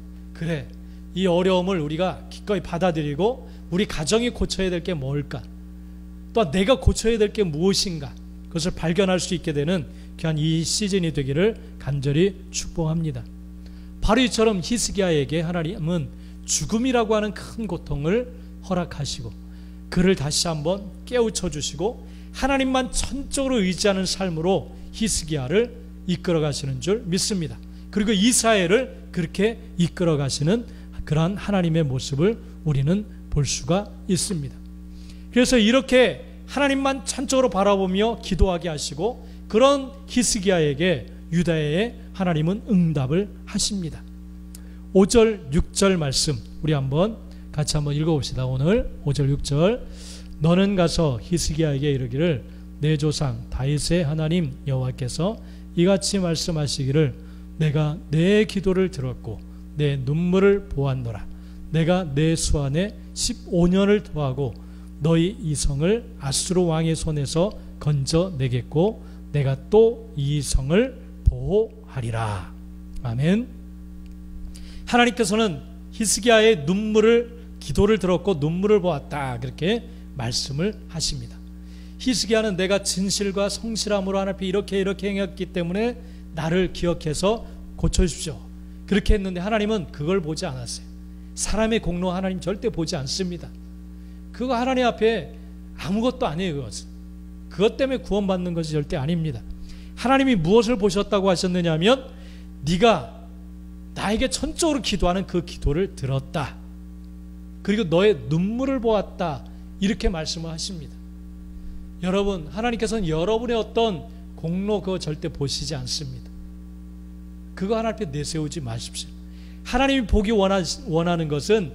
이 어려움을 우리가 기꺼이 받아들이고 우리 가정이 고쳐야 될 게 뭘까? 또 내가 고쳐야 될 게 무엇인가? 그것을 발견할 수 있게 되는 귀한 이 시즌이 되기를 간절히 축복합니다. 바로 이처럼 히스기야에게 하나님은 죽음이라고 하는 큰 고통을 허락하시고 그를 다시 한번 깨우쳐 주시고 하나님만 전적으로 의지하는 삶으로 히스기야를 이끌어 가시는 줄 믿습니다. 그리고 이스라엘을 그렇게 이끌어 가시는 그러한 하나님의 모습을 우리는 볼 수가 있습니다. 그래서 이렇게 하나님만 전적으로 바라보며 기도하게 하시고 그런 히스기야에게 유다의 하나님은 응답을 하십니다. 5절 6절 말씀 우리 같이 한번 읽어봅시다. 오늘 5절 6절 너는 가서 히스기야에게 이르기를 내 조상 다윗의 하나님 여호와께서 이같이 말씀하시기를 내가 내 기도를 들었고 내 눈물을 보았노라. 내가 내 수안에 15년을 더하고 너희 이성을 아수르 왕의 손에서 건져내겠고 내가 또 이 성을 보호하리라. 아멘. 하나님께서는 히스기야의 기도를 들었고 눈물을 보았다 그렇게 말씀을 하십니다. 히스기야는 내가 진실과 성실함으로 하나님 앞에 이렇게 행했기 때문에 나를 기억해서 고쳐주십시오 그렇게 했는데 하나님은 그걸 보지 않았어요. 사람의 공로 하나님 절대 보지 않습니다. 그거 하나님 앞에 아무것도 아니에요. 그것 때문에 구원받는 것이 절대 아닙니다. 하나님이 무엇을 보셨다고 하셨느냐 하면 네가 나에게 전적으로 기도하는 그 기도를 들었다. 그리고 너의 눈물을 보았다. 이렇게 말씀을 하십니다. 여러분, 하나님께서는 여러분의 어떤 공로 그거 절대 보시지 않습니다. 그거 하나님 앞에 내세우지 마십시오. 하나님이 보기 원하는 것은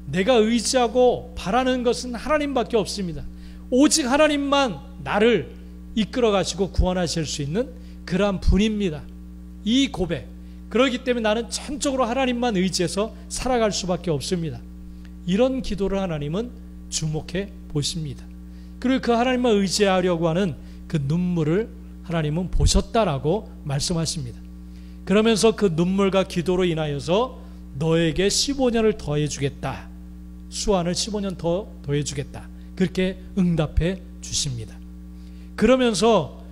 내가 의지하고 바라는 것은 하나님밖에 없습니다. 오직 하나님만 나를 이끌어 가시고 구원하실 수 있는 그러한 분입니다. 이 고백. 그렇기 때문에 나는 전적으로 하나님만 의지해서 살아갈 수밖에 없습니다. 이런 기도를 하나님은 주목해 보십니다. 그리고 그 하나님만 의지하려고 하는 그 눈물을 하나님은 보셨다라고 말씀하십니다. 그러면서 그 눈물과 기도로 인하여서 너에게 15년을 더해 주겠다. 수완을 15년 더 더해 주겠다. 그렇게 응답해 주십니다. 그러면서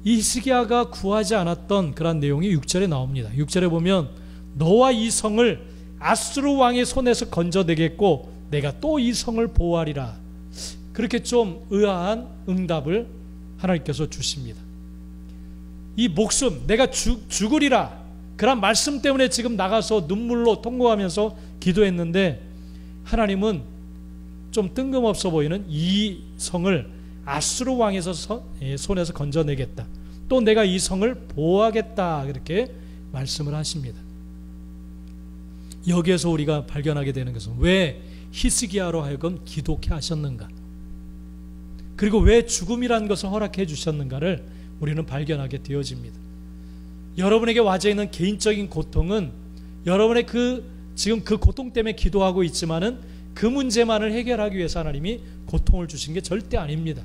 히스기야가 구하지 않았던 그런 내용이 6절에 나옵니다. 6절에 보면 너와 이 성을 아수르 왕의 손에서 건져내겠고 내가 또 이 성을 보호하리라. 그렇게 좀 의아한 응답을 하나님께서 주십니다. 이 목숨 내가 죽으리라 그런 말씀 때문에 지금 나가서 눈물로 통곡하면서 기도했는데 하나님은 좀 뜬금없어 보이는 이 성을 아수르 왕의 손에서 건져내겠다. 또 내가 이 성을 보호하겠다. 그렇게 말씀을 하십니다. 여기에서 우리가 발견하게 되는 것은 왜 히스기야로 하여금 기도케 하셨는가? 그리고 왜 죽음이라는 것을 허락해 주셨는가를 우리는 발견하게 되어집니다. 여러분에게 와져 있는 개인적인 고통은 여러분의 지금 그 고통 때문에 기도하고 있지만은 그 문제만을 해결하기 위해서 하나님이 고통을 주신 게 절대 아닙니다.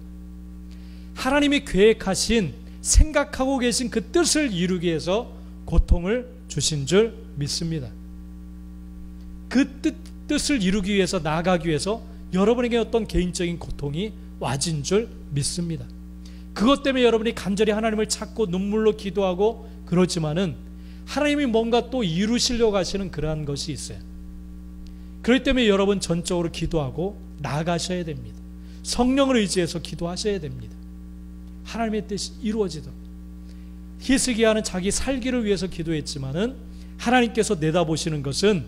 하나님이 계획하신 생각하고 계신 그 뜻을 이루기 위해서 고통을 주신 줄 믿습니다. 그 뜻을 이루기 위해서 나아가기 위해서 여러분에게 어떤 개인적인 고통이 와진 줄 믿습니다. 그것 때문에 여러분이 간절히 하나님을 찾고 눈물로 기도하고 그렇지만은 하나님이 뭔가 또 이루시려고 하시는 그러한 것이 있어요. 그렇기 때문에 여러분 전적으로 기도하고 나아가셔야 됩니다. 성령을 의지해서 기도하셔야 됩니다. 하나님의 뜻이 이루어지도록. 히스기야는 자기 살기를 위해서 기도했지만은 하나님께서 내다보시는 것은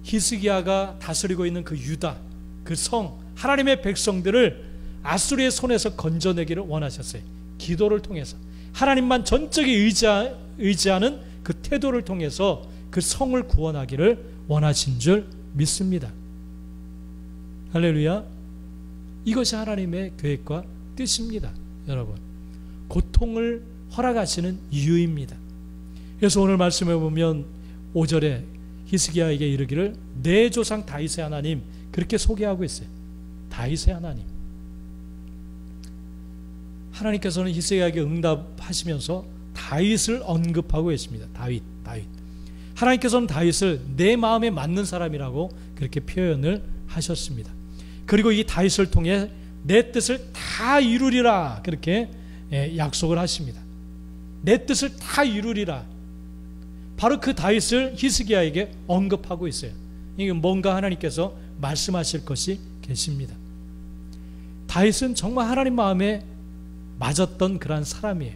히스기야가 다스리고 있는 그 유다, 그 성, 하나님의 백성들을 아수르의 손에서 건져내기를 원하셨어요. 기도를 통해서 하나님만 전적이 의지하는 그 그 태도를 통해서 그 성을 구원하기를 원하신 줄 믿습니다. 할렐루야. 이것이 하나님의 계획과 뜻입니다. 여러분, 고통을 허락하시는 이유입니다. 그래서 오늘 말씀해 보면 5절에 히스기야에게 이르기를 내 조상 다윗의 하나님, 그렇게 소개하고 있어요. 다윗의 하나님. 하나님께서는 히스기야에게 응답하시면서 다윗을 언급하고 계십니다. 다윗. 하나님께서는 다윗을 내 마음에 맞는 사람이라고 그렇게 표현을 하셨습니다. 그리고 이 다윗을 통해 내 뜻을 다 이루리라, 그렇게 약속을 하십니다. 내 뜻을 다 이루리라. 바로 그 다윗을 히스기야에게 언급하고 있어요. 이게 뭔가 하나님께서 말씀하실 것이 계십니다. 다윗은 정말 하나님 마음에 맞았던 그런 사람이에요.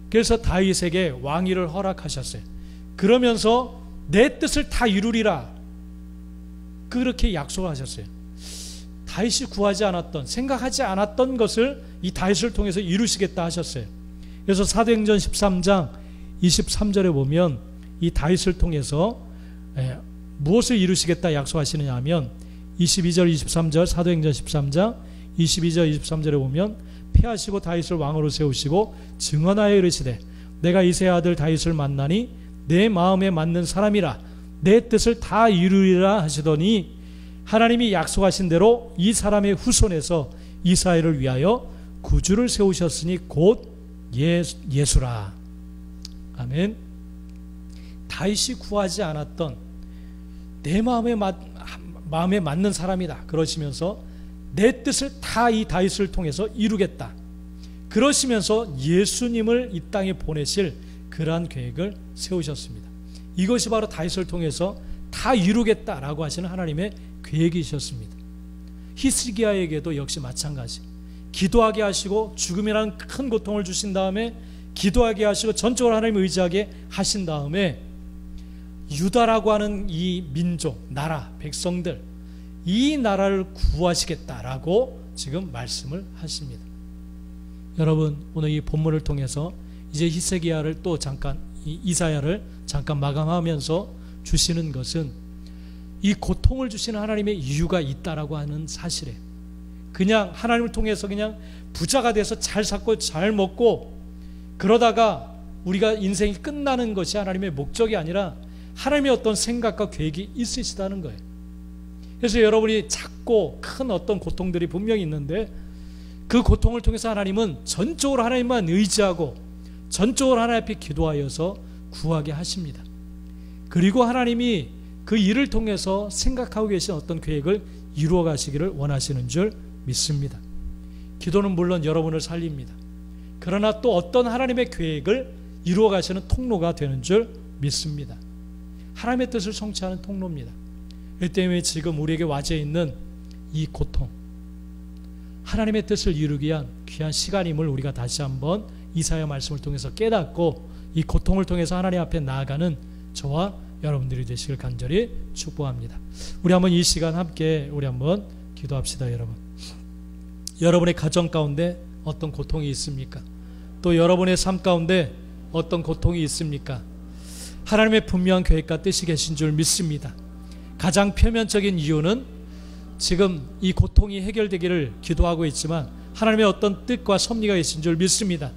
그래서 다윗에게 왕위를 허락하셨어요. 그러면서 내 뜻을 다 이루리라, 그렇게 약속하셨어요. 다윗이 구하지 않았던, 생각하지 않았던 것을 이 다윗을 통해서 이루시겠다 하셨어요. 그래서 사도행전 13장 23절에 보면 이 다윗을 통해서 무엇을 이루시겠다 약속하시느냐 하면 22절 23절, 사도행전 13장 22절 23절에 보면 패하시고 다윗을 왕으로 세우시고 증언하여 이르시되 내가 이새의 아들 다윗을 만나니 내 마음에 맞는 사람이라 내 뜻을 다 이루리라 하시더니 하나님이 약속하신 대로 이 사람의 후손에서 이스라엘을 위하여 구주를 세우셨으니 곧 예수라. 아멘. 다윗이 구하지 않았던 내 마음에 맞는 사람이다 그러시면서 내 뜻을 다 이 다윗을 통해서 이루겠다 그러시면서 예수님을 이 땅에 보내실 그러한 계획을 세우셨습니다. 이것이 바로 다윗을 통해서 다 이루겠다라고 하시는 하나님의 계획이셨습니다. 히스기야에게도 역시 마찬가지. 기도하게 하시고 죽음이라는 큰 고통을 주신 다음에 기도하게 하시고 전적으로 하나님을 의지하게 하신 다음에 유다라고 하는 이 민족, 나라, 백성들, 이 나라를 구하시겠다라고 지금 말씀을 하십니다. 여러분, 오늘 이 본문을 통해서 이제 히스기야를 또 잠깐, 이사야를 잠깐 마감하면서 주시는 것은 이 고통을 주시는 하나님의 이유가 있다라고 하는 사실에, 그냥 하나님을 통해서 그냥 부자가 돼서 잘 살고 잘 먹고 그러다가 우리가 인생이 끝나는 것이 하나님의 목적이 아니라 하나님의 어떤 생각과 계획이 있으시다는 거예요. 그래서 여러분이 작고 큰 어떤 고통들이 분명히 있는데 그 고통을 통해서 하나님은 전적으로 하나님만 의지하고 전적으로 하나님 앞에 기도하여서 구하게 하십니다. 그리고 하나님이 그 일을 통해서 생각하고 계신 어떤 계획을 이루어 가시기를 원하시는 줄 믿습니다. 기도는 물론 여러분을 살립니다. 그러나 또 어떤 하나님의 계획을 이루어 가시는 통로가 되는 줄 믿습니다. 하나님의 뜻을 성취하는 통로입니다. 이 때문에 지금 우리에게 와져 있는 이 고통, 하나님의 뜻을 이루기 위한 귀한 시간임을 우리가 다시 한번 이사야 말씀을 통해서 깨닫고 이 고통을 통해서 하나님 앞에 나아가는 저와 여러분들이 되시길 간절히 축복합니다. 우리 한번 이 시간 함께 우리 한번 기도합시다. 여러분의 가정 가운데 어떤 고통이 있습니까? 또 여러분의 삶 가운데 어떤 고통이 있습니까? 하나님의 분명한 계획과 뜻이 계신 줄 믿습니다. 가장 표면적인 이유는 지금 이 고통이 해결되기를 기도하고 있지만 하나님의 어떤 뜻과 섭리가 계신 줄 믿습니다.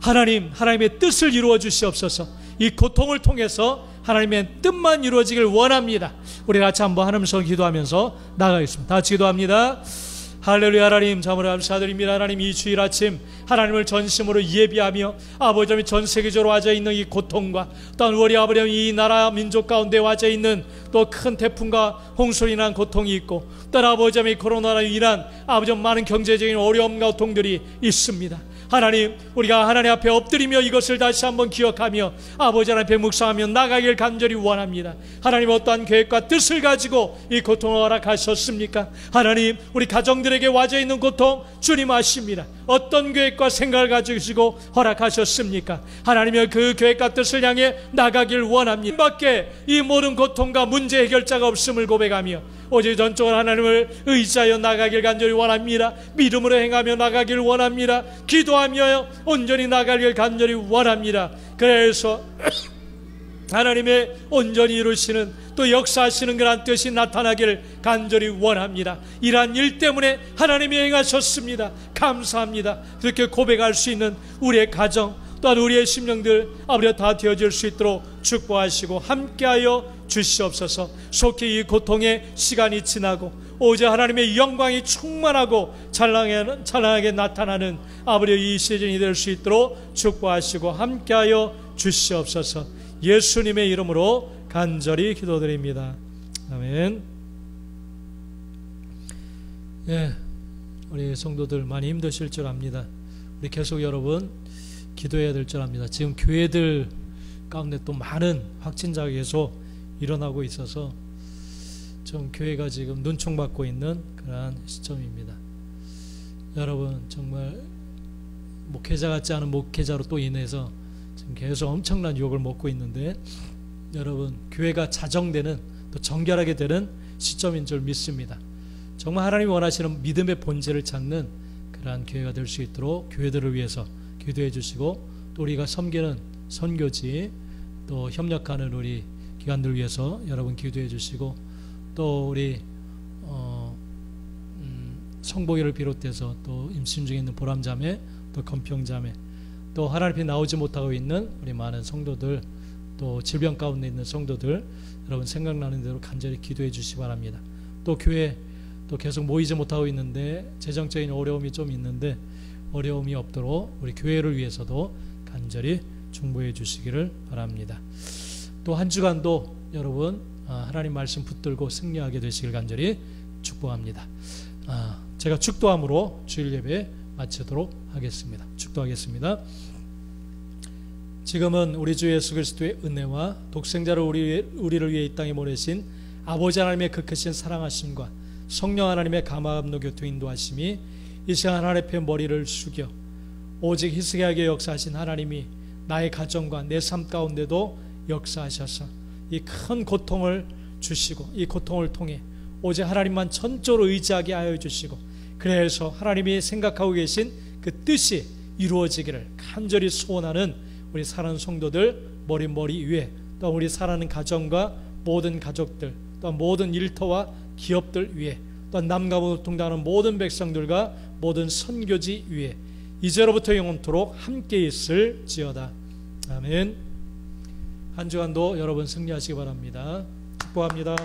하나님의 뜻을 이루어 주시옵소서. 이 고통을 통해서 하나님의 뜻만 이루어지길 원합니다. 우리 같이 한번 하나님 손 기도하면서 나가겠습니다. 다 같이 기도합니다. 할렐루야. 하나님, 자모를 감사드립니다. 하나님, 이 주일 아침 하나님을 전심으로 예비하며 아버지 전 세계적으로 와져 있는 이 고통과 또한 우리 아버지 이 나라 민족 가운데 와져 있는 또 큰 태풍과 홍수로 인한 고통이 있고 또한 아버지 코로나로 인한 아버지 많은 경제적인 어려움과 고통들이 있습니다. 하나님, 우리가 하나님 앞에 엎드리며 이것을 다시 한번 기억하며 아버지 하나님 앞에 묵상하며 나가길 간절히 원합니다. 하나님, 어떠한 계획과 뜻을 가지고 이 고통을 허락하셨습니까? 하나님, 우리 가정들에게 와져 있는 고통 주님 아십니다. 어떤 계획과 생각을 가지고 허락하셨습니까? 하나님의 그 계획과 뜻을 향해 나가길 원합니다. 밖에 이 모든 고통과 문제 해결자가 없음을 고백하며 오직 전적으로 하나님을 의지하여 나가길 간절히 원합니다. 믿음으로 행하며 나가길 원합니다. 기도하며 온전히 나가길 간절히 원합니다. 그래서 하나님의 온전히 이루시는 또 역사하시는 그런 뜻이 나타나기를 간절히 원합니다. 이러한 일 때문에 하나님이 행하셨습니다. 감사합니다. 그렇게 고백할 수 있는 우리의 가정 또한 우리의 심령들 아버지 다 되어질 수 있도록 축복하시고 함께하여 주시옵소서. 속히 이 고통의 시간이 지나고 오직 하나님의 영광이 충만하고 찬란하게 나타나는 아버지 이 시즌이 될 수 있도록 축복하시고 함께하여 주시옵소서. 예수님의 이름으로 간절히 기도드립니다. 아멘. 예, 우리 성도들 많이 힘드실 줄 압니다. 우리 계속 여러분 기도해야 될 줄 압니다. 지금 교회들 가운데 또 많은 확진자가 계속 일어나고 있어서 좀 교회가 지금 눈총받고 있는 그러한 시점입니다. 여러분 정말 목회자 같지 않은 목회자로 또 인해서 지금 계속 엄청난 유혹을 먹고 있는데 여러분 교회가 자정되는 또 정결하게 되는 시점인 줄 믿습니다. 정말 하나님이 원하시는 믿음의 본질을 찾는 그러한 교회가 될 수 있도록 교회들을 위해서 기도해 주시고 또 우리가 섬기는 선교지 또 협력하는 우리 기관들 위해서 여러분 기도해 주시고 또 우리 성보기를 비롯해서 또 임신 중에 있는 보람자매 또 건평자매 또 하나님 앞에 나오지 못하고 있는 우리 많은 성도들 또 질병 가운데 있는 성도들 여러분 생각나는 대로 간절히 기도해 주시기 바랍니다. 또 교회 또 계속 모이지 못하고 있는데 재정적인 어려움이 좀 있는데 어려움이 없도록 우리 교회를 위해서도 간절히 중보해 주시기를 바랍니다. 또 한 주간도 여러분 하나님 말씀 붙들고 승리하게 되시길 간절히 축복합니다. 제가 축도함으로 주일 예배 마치도록 하겠습니다. 축도하겠습니다. 지금은 우리 주 예수 그리스도의 은혜와 독생자를 우리를 위해 이 땅에 보내신 아버지 하나님의 그 크신 사랑하심과 성령 하나님의 감화감로 교통 인도하심이 이 시간 하나님 앞에 머리를 숙여 오직 희생하게 역사하신 하나님이 나의 가정과 내 삶 가운데도 역사하셔서 이 큰 고통을 주시고 이 고통을 통해 오직 하나님만 전적으로 의지하게 하여 주시고 그래서 하나님이 생각하고 계신 그 뜻이 이루어지기를 간절히 소원하는 우리 사랑하는 성도들 머리 위에 또 우리 사랑하는 가정과 모든 가족들 또 모든 일터와 기업들 위에 또 남과 북을 통달하는 모든 백성들과 모든 선교지 위에 이제로부터 영원토록 함께 있을지어다. 아멘. 한 주간도 여러분 승리하시기 바랍니다. 축복합니다.